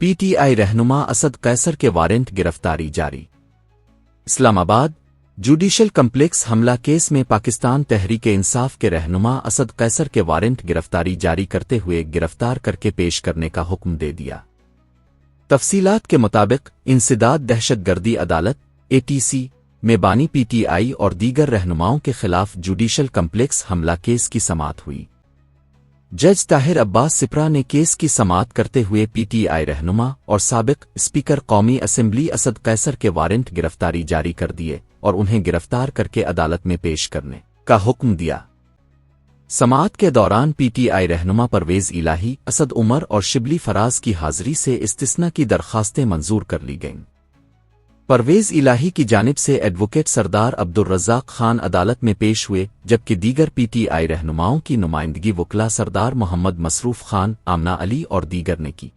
P T I رہنما اسد قیصر کے warrant گرفتاری جاری۔ اسلام آباد جوڈیشل کمپلیکس حملہ کیس میں پاکستان تحریک انصاف کے رہنما اسد قیصر کے وارنٹ گرفتاری جاری کرتے ہوئے گرفتار کر کے پیش کرنے کا حکم دے دیا۔ تفصیلات کے مطابق انسداد دہشت گردی عدالت ATC میں بانی پی ٹی آئی اور دیگر رہنماؤں کے خلاف جوڈیشل کمپلیکس حملہ کیس کی سماعت ہوئی۔ جج طاہر عباس سپرا نے کیس کی سماعت کرتے ہوئے پی ٹی آئی رہنما اور سابق اسپیکر قومی اسمبلی اسد قیصر کے وارنٹ گرفتاری جاری کر دیے اور انہیں گرفتار کر کے عدالت میں پیش کرنے کا حکم دیا۔ سماعت کے دوران پی ٹی آئی رہنما پرویز الہی، اسد عمر اور شبلی فراز کی حاضری سے استثناء کی درخواستیں منظور کر لی گئیں۔ پرویز الہی کی جانب سے ایڈوکیٹ سردار عبدالرزاق خان عدالت میں پیش ہوئے، جبکہ دیگر پی ٹی آئی رہنماؤں کی نمائندگی وکلا سردار محمد مصروف خان، آمنہ علی اور دیگر نے کی۔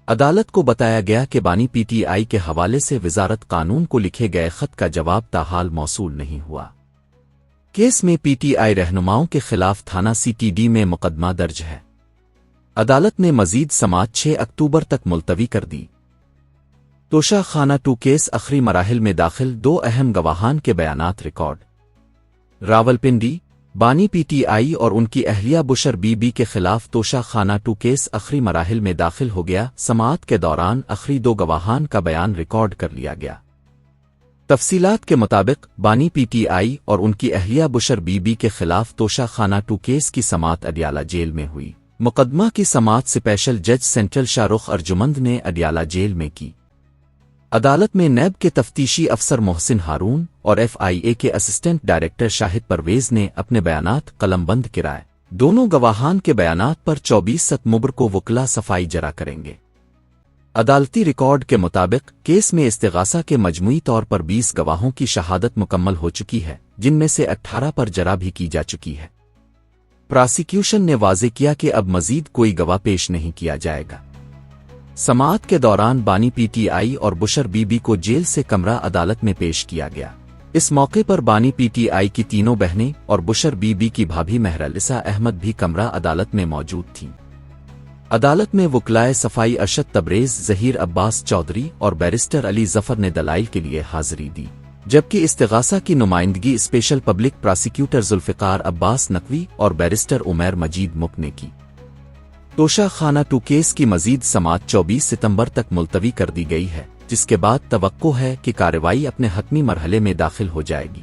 عدالت کو بتایا گیا کہ بانی پی ٹی آئی کے حوالے سے وزارت قانون کو لکھے گئے خط کا جواب تاحال موصول نہیں ہوا۔ کیس میں پی ٹی آئی رہنماؤں کے خلاف تھانہ CTD میں مقدمہ درج ہے۔ عدالت نے مزید سماعت 6 اکتوبر تک ملتوی کر دی۔ توشہ خانہ 2 کیس آخری مراحل میں داخل، 2 اہم گواہان کے بیانات ریکارڈ۔ راولپنڈی بانی پی ٹی آئی اور ان کی اہلیہ بشر بی بی کے خلاف توشہ خانہ 2 کیس آخری مراحل میں داخل ہو گیا۔ سماعت کے دوران آخری 2 گواہان کا بیان ریکارڈ کر لیا گیا۔ تفصیلات کے مطابق بانی پی ٹی آئی اور ان کی اہلیہ بشر بی بی کے خلاف توشہ خانہ 2 کیس کی سماعت اڈیالہ جیل میں ہوئی۔ مقدمہ کی سماعت اسپیشل جج سینٹرل شاہ رخ ارجمند نے اڈیالہ جیل میں کی۔ عدالت میں نیب کے تفتیشی افسر محسن ہارون اور FIA کے اسسٹنٹ ڈائریکٹر شاہد پرویز نے اپنے بیانات قلم بند کرائے۔ دونوں گواہان کے بیانات پر 24 ستمبر کو وکلا صفائی جرا کریں گے۔ عدالتی ریکارڈ کے مطابق کیس میں استغاثہ کے مجموعی طور پر 20 گواہوں کی شہادت مکمل ہو چکی ہے، جن میں سے 18 پر جرا بھی کی جا چکی ہے۔ پراسیکیوشن نے واضح کیا کہ اب مزید کوئی گواہ پیش نہیں کیا جائے گا۔ سماعت کے دوران بانی پی ٹی آئی اور بشر بی بی کو جیل سے کمرہ عدالت میں پیش کیا گیا۔ اس موقع پر بانی پی ٹی آئی کی تینوں بہنیں اور بشر بی بی کی بھابھی مہرالنساء احمد بھی کمرہ عدالت میں موجود تھیں۔ عدالت میں وکلائے صفائی ارشد تبریز، ظہیر عباس چودھری اور بیرسٹر علی ظفر نے دلائل کے لیے حاضری دی، جبکہ استغاثہ کی نمائندگی special public prosecutor Zulfiqar Abbas Naqvi اور بیرسٹر عمیر مجید مک نے کی۔ توشہ خانہ 2 کیس کی مزید سماعت 24 ستمبر تک ملتوی کر دی گئی ہے، جس کے بعد توقع ہے کہ کارروائی اپنے حتمی مرحلے میں داخل ہو جائے گی۔